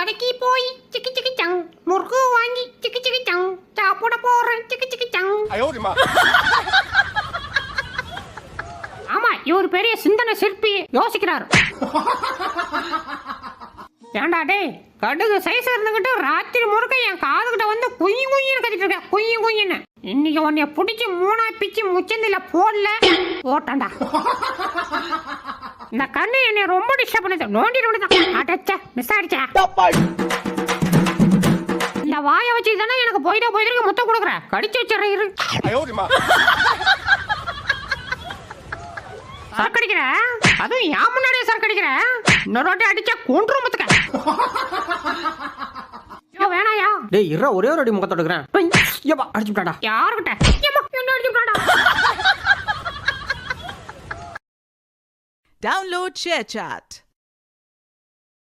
கடைக்கு போய் சிக்கி சிக்கி சங் முறுக்கு வாங்கி சிக்கி சிக்கி சங் சாப்பிட போறேன் சிக்கி சிக்கி சங். ஆமா, இவர் பெரிய சிந்தனை சிற்பி யோசிக்கிறார். ஏண்டா டே, கடுகு சைஸ் இருந்துகிட்டு ராத்திரி முறுக்க என் காதுகிட்ட வந்து குயி குயின்னு கத்திட்டு இருக்க, குயி குயின்னு. இன்னைக்கு உன்னைய பிடிச்சி மூணா பிச்சு முச்சந்தில போடல போட்டாண்டா. இந்த கண்ணு என்னை ரொம்ப டிஸ்டர்ப் பண்ணுது, நோண்டிட்டு அடைச்சா மிஸ் ஆயிடுச்சா. இந்த வாயை வச்சு தானே எனக்கு போயிட்டு முத்தம் கொடுக்குற, கடிச்சு வச்சிடறேன். சரக்கடிக்கிற, அதுவும் என் முன்னாடியே சரக்கடிக்கிற. இன்னொரு வாட்டி அடிச்சா கொன்று முத்துக்க. வேணாயா? டேய் இருடா, ஒரே ஒரு அடி முகத்தோட இருக்கிறேன். ஏப்பா அடிச்சு விட்டாடா. யாருக்கிட்ட? என்ன அடிச்சு விட்டாடா? Download ShareChat.